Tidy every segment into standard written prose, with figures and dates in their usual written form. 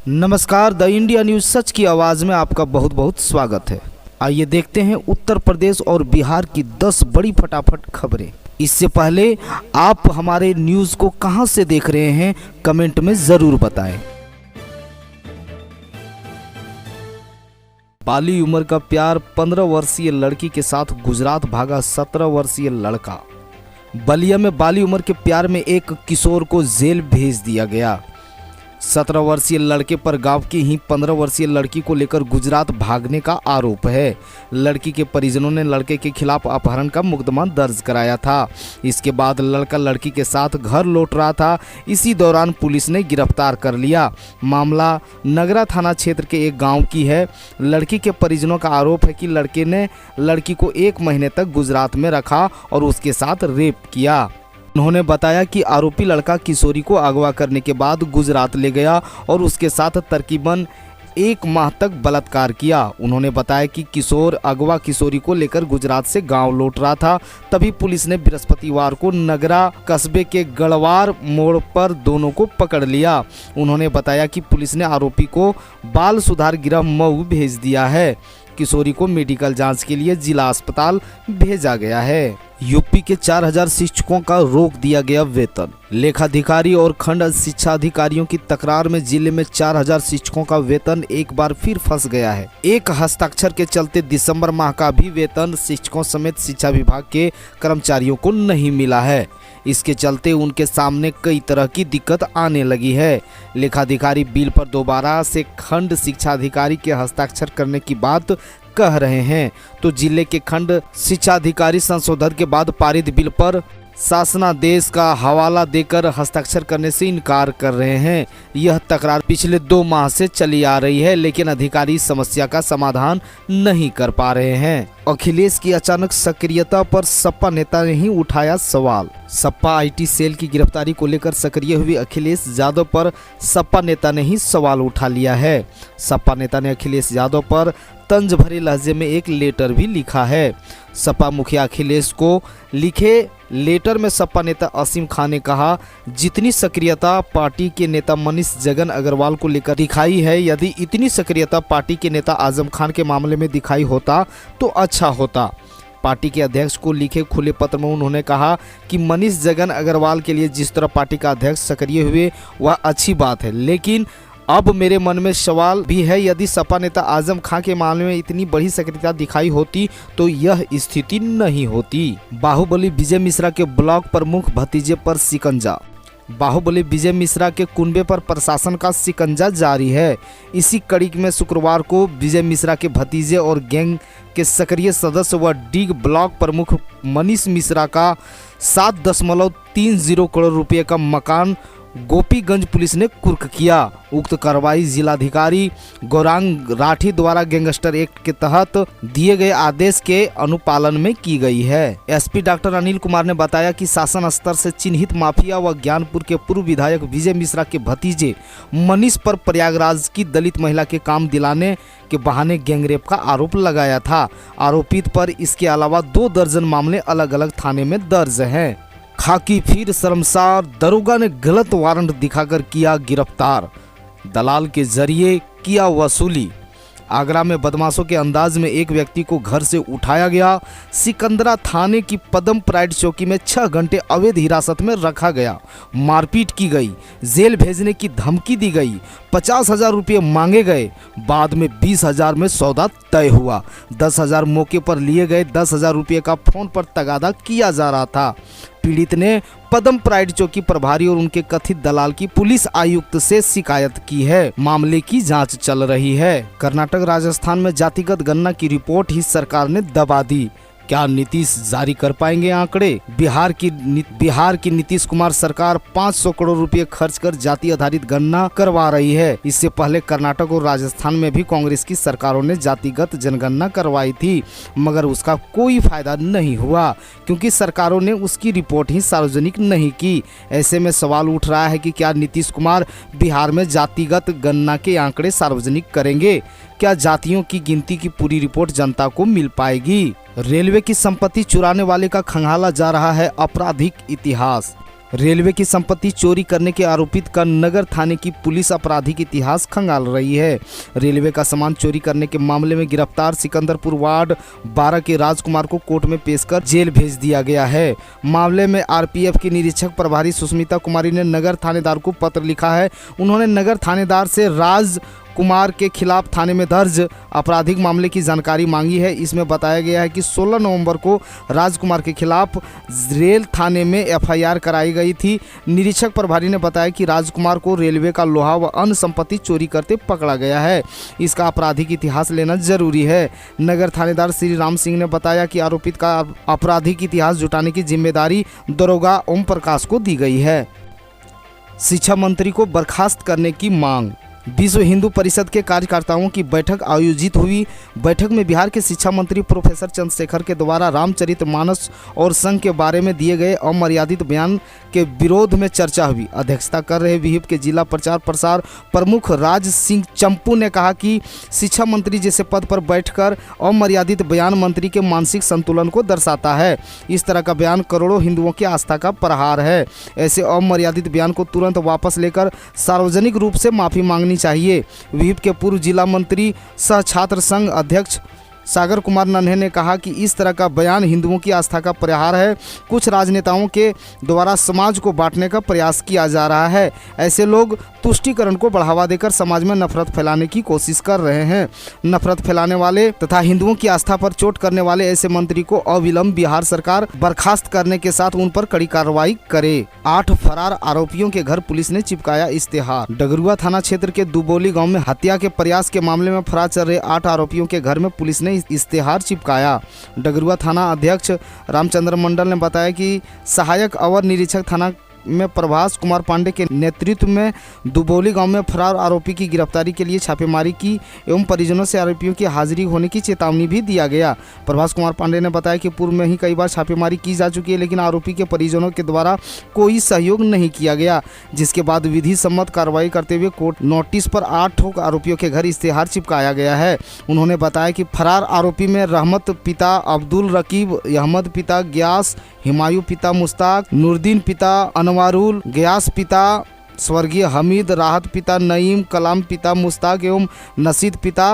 नमस्कार, the India news सच की आवाज में आपका बहुत बहुत स्वागत है। आइए देखते हैं उत्तर प्रदेश और बिहार की 10 बड़ी फटाफट खबरें। इससे पहले आप हमारे न्यूज को कहां से देख रहे हैं कमेंट में जरूर बताएं। बाली उम्र का प्यार, 15 वर्षीय लड़की के साथ गुजरात भागा 17 वर्षीय लड़का। बलिया में बाली उम्र के प्यार में एक किशोर को जेल भेज दिया गया। 17 वर्षीय लड़के पर गांव की ही 15 वर्षीय लड़की को लेकर गुजरात भागने का आरोप है। लड़की के परिजनों ने लड़के के खिलाफ अपहरण का मुकदमा दर्ज कराया था। इसके बाद लड़का लड़की के साथ घर लौट रहा था। इसी दौरान पुलिस ने गिरफ्तार कर लिया। मामला नगरा थाना क्षेत्र के एक गांव की है। लड़की के परिजनों का आरोप है कि लड़के ने लड़की को 1 महीने तक गुजरात में रखा और उसके साथ रेप किया। उन्होंने बताया कि आरोपी लड़का किशोरी को अगवा करने के बाद गुजरात ले गया और उसके साथ तकरीबन 1 माह तक बलात्कार किया। उन्होंने बताया कि किशोर अगवा किशोरी को लेकर गुजरात से गांव लौट रहा था। तभी पुलिस ने बृहस्पतिवार को नगरा कस्बे के गढ़वार मोड़ पर दोनों को पकड़ लिया। उन्होंने बताया कि पुलिस ने आरोपी को बाल सुधार गृह मऊ भेज दिया है। किशोरी को मेडिकल जांच के लिए जिला अस्पताल भेजा गया है। यूपी के 4000 शिक्षकों का रोक दिया गया वेतन। लेखाधिकारी और खंड शिक्षा अधिकारियों की तकरार में जिले में 4000 शिक्षकों का वेतन एक बार फिर फंस गया है। एक हस्ताक्षर के चलते दिसंबर माह का भी वेतन शिक्षकों समेत शिक्षा विभाग के कर्मचारियों को नहीं मिला है। इसके चलते उनके सामने कई तरह की दिक्कत आने लगी है। लेखाधिकारी बिल पर दोबारा से खंड शिक्षा अधिकारी के हस्ताक्षर करने की बात कह रहे हैं, तो जिले के खंड शिक्षा अधिकारी संशोधन के बाद पारित बिल पर शासनादेश का हवाला देकर हस्ताक्षर करने से इनकार कर रहे हैं। यह तकरार पिछले 2 माह से चली आ रही है, लेकिन अधिकारी समस्या का समाधान नहीं कर पा रहे हैं। अखिलेश की अचानक सक्रियता पर सपा नेता ने ही उठाया सवाल। सपा आईटी सेल की गिरफ्तारी को लेकर सक्रिय हुए अखिलेश यादव पर सपा नेता ने ही सवाल उठा लिया है। सपा नेता ने अखिलेश यादव पर तंज भरे लहजे में एक लेटर भी लिखा है। सपा मुखिया अखिलेश को लिखे लेटर में सपा नेता असीम खान ने कहा, जितनी सक्रियता पार्टी के नेता मनीष जगन अग्रवाल को लेकर दिखाई है, यदि इतनी सक्रियता पार्टी के नेता आजम खान के मामले में दिखाई होता तो अच्छा होता। पार्टी के अध्यक्ष को लिखे खुले पत्र में उन्होंने कहा कि मनीष जगन अग्रवाल के लिए जिस तरह पार्टी का अध्यक्ष सक्रिय हुए वह अच्छी बात है, लेकिन अब मेरे मन में सवाल भी है, यदि सपा नेता आजम खान के मामले में इतनी बड़ी सक्रियता दिखाई होती तो यह स्थिति नहीं होती। बाहुबली विजय मिश्रा के ब्लॉक प्रमुख भतीजे पर शिकंजा। बाहुबली विजय मिश्रा के कुनबे पर प्रशासन का शिकंजा जारी है। इसी कड़ी में शुक्रवार को विजय मिश्रा के भतीजे और गैंग के सक्रिय सदस्य व डीग ब्लॉक प्रमुख मनीष मिश्रा का 7.30 करोड़ रुपये का मकान गोपीगंज पुलिस ने कुर्क किया। उक्त कार्रवाई जिलाधिकारी गौरांग राठी द्वारा गैंगस्टर एक्ट के तहत दिए गए आदेश के अनुपालन में की गई है। एसपी डॉक्टर अनिल कुमार ने बताया कि शासन स्तर से चिन्हित माफिया व ज्ञानपुर के पूर्व विधायक विजय मिश्रा के भतीजे मनीष पर प्रयागराज की दलित महिला के काम दिलाने के बहाने गैंगरेप का आरोप लगाया था। आरोपित पर इसके अलावा 2 दर्जन मामले अलग अलग थाने में दर्ज हैं। खाकी फिर शर्मसार, दरोगा ने गलत वारंट दिखाकर किया गिरफ्तार, दलाल के जरिए किया वसूली। आगरा में बदमाशों के अंदाज में एक व्यक्ति को घर से उठाया गया। सिकंदरा थाने की पदम प्राइड चौकी में 6 घंटे अवैध हिरासत में रखा गया। मारपीट की गई, जेल भेजने की धमकी दी गई, 50,000 रुपये मांगे गए। बाद में 20,000 में सौदा तय हुआ। 10,000 मौके पर लिए गए। 10,000 रुपये का फोन पर तगादा किया जा रहा था। पीड़ित ने पदम प्राइड चौकी प्रभारी और उनके कथित दलाल की पुलिस आयुक्त से शिकायत की है। मामले की जांच चल रही है। कर्नाटक राजस्थान में जातिगत गणना की रिपोर्ट ही सरकार ने दबा दी। क्या नीतीश जारी कर पाएंगे आंकड़े? बिहार की नीतीश कुमार सरकार 500 करोड़ रुपए खर्च कर जाति आधारित गणना करवा रही है। इससे पहले कर्नाटक और राजस्थान में भी कांग्रेस की सरकारों ने जातिगत जनगणना करवाई थी, मगर उसका कोई फायदा नहीं हुआ क्योंकि सरकारों ने उसकी रिपोर्ट ही सार्वजनिक नहीं की। ऐसे में सवाल उठ रहा है कि क्या नीतीश कुमार बिहार में जातिगत गणना के आंकड़े सार्वजनिक करेंगे? क्या जातियों की गिनती की पूरी रिपोर्ट जनता को मिल पाएगी? रेलवे की संपत्ति चुराने वाले का खंगाला जा रहा है आपराधिक इतिहास। रेलवे की संपत्ति चोरी करने के आरोपित का नगर थाने की पुलिस आपराधिक इतिहास खंगाल रही है। रेलवे का सामान चोरी करने के मामले में गिरफ्तार सिकंदरपुर वार्ड 12 के राजकुमार को कोर्ट में पेश कर जेल भेज दिया गया है। मामले में आरपीएफ की निरीक्षक प्रभारी सुष्मिता कुमारी ने नगर थानेदार को पत्र लिखा है। उन्होंने नगर थानेदार से राज कुमार के खिलाफ थाने में दर्ज आपराधिक मामले की जानकारी मांगी है। इसमें बताया गया है कि 16 नवंबर को राजकुमार के खिलाफ रेल थाने में एफआईआर कराई गई थी। निरीक्षक प्रभारी ने बताया कि राजकुमार को रेलवे का लोहा व अन्य संपत्ति चोरी करते पकड़ा गया है। इसका आपराधिक इतिहास लेना जरूरी है। नगर थानेदार श्री राम सिंह ने बताया कि आरोपित का आपराधिक इतिहास जुटाने की जिम्मेदारी दरोगा ओम प्रकाश को दी गई है। शिक्षा मंत्री को बर्खास्त करने की मांग। विश्व हिंदू परिषद के कार्यकर्ताओं की बैठक आयोजित हुई। बैठक में बिहार के शिक्षा मंत्री प्रोफेसर चंद्रशेखर के द्वारा रामचरितमानस और संघ के बारे में दिए गए अमर्यादित बयान के विरोध में चर्चा हुई। अध्यक्षता कर रहे विहिप के जिला प्रचार प्रसार प्रमुख राज सिंह चंपू ने कहा कि शिक्षा मंत्री जैसे पद पर बैठकर अमर्यादित बयान मंत्री के मानसिक संतुलन को दर्शाता है। इस तरह का बयान करोड़ों हिंदुओं की आस्था का प्रहार है। ऐसे अमर्यादित बयान को तुरंत वापस लेकर सार्वजनिक रूप से माफी मांगनी चाहिए। विहिप के पूर्व जिला मंत्री सह छात्र संघ अध्यक्ष सागर कुमार नन्हे ने कहा कि इस तरह का बयान हिंदुओं की आस्था का प्रहार है। कुछ राजनेताओं के द्वारा समाज को बांटने का प्रयास किया जा रहा है। ऐसे लोग तुष्टीकरण को बढ़ावा देकर समाज में नफरत फैलाने की कोशिश कर रहे हैं। नफरत फैलाने वाले तथा हिंदुओं की आस्था पर चोट करने वाले ऐसे मंत्री को अविलंब बिहार सरकार बर्खास्त करने के साथ उन पर कड़ी कार्रवाई करे। 8 फरार आरोपियों के घर पुलिस ने चिपकाया इश्तेहार। डगरुआ थाना क्षेत्र के दुबोली गाँव में हत्या के प्रयास के मामले में फरार चल रहे 8 आरोपियों के घर में पुलिस ने इश्तेहार चिपकाया। डगरुआ थाना अध्यक्ष रामचंद्र मंडल ने बताया कि सहायक अवर निरीक्षक थाना में प्रभास कुमार पांडे के नेतृत्व में दुबोली गांव में फरार आरोपी की गिरफ्तारी के लिए छापेमारी की एवं परिजनों से आरोपियों की हाजिरी होने की चेतावनी भी दिया गया। प्रभास कुमार पांडे ने बताया कि पूर्व में ही कई बार छापेमारी की जा चुकी है, लेकिन आरोपी के परिजनों के द्वारा कोई सहयोग नहीं किया गया, जिसके बाद विधि सम्मत कार्रवाई करते हुए कोर्ट नोटिस पर 8 आरोपियों के घर इश्तेहार चिपकाया गया है। उन्होंने बताया कि फरार आरोपी में रहमत पिता अब्दुल रकीब, अहमद पिता ग्यास, हिमायू पिता मुश्ताक, नूरदीन पिता अनवारुल, ग्यास पिता स्वर्गीय हमीद, राहत पिता नईम, कलाम पिता मुश्ताक एवं नसीद पिता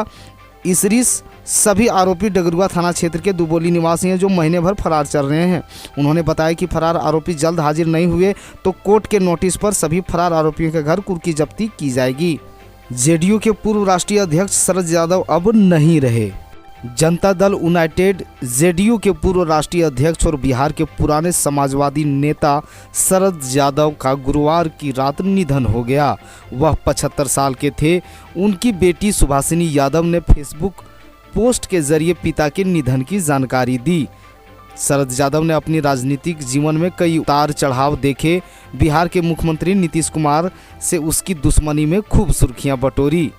इसरिस सभी आरोपी डगरुआ थाना क्षेत्र के दुबोली निवासी हैं जो महीने भर फरार चल रहे हैं। उन्होंने बताया कि फरार आरोपी जल्द हाजिर नहीं हुए तो कोर्ट के नोटिस पर सभी फरार आरोपियों के घर कुर्की जब्ती की जाएगी। जेडीयू के पूर्व राष्ट्रीय अध्यक्ष शरद यादव अब नहीं रहे। जनता दल यूनाइटेड जेडीयू के पूर्व राष्ट्रीय अध्यक्ष और बिहार के पुराने समाजवादी नेता शरद यादव का गुरुवार की रात निधन हो गया। वह 75 साल के थे। उनकी बेटी सुभाषिनी यादव ने फेसबुक पोस्ट के जरिए पिता के निधन की जानकारी दी। शरद यादव ने अपनी राजनीतिक जीवन में कई उतार चढ़ाव देखे। बिहार के मुख्यमंत्री नीतीश कुमार से उसकी दुश्मनी में खूब सुर्खियां बटोरी।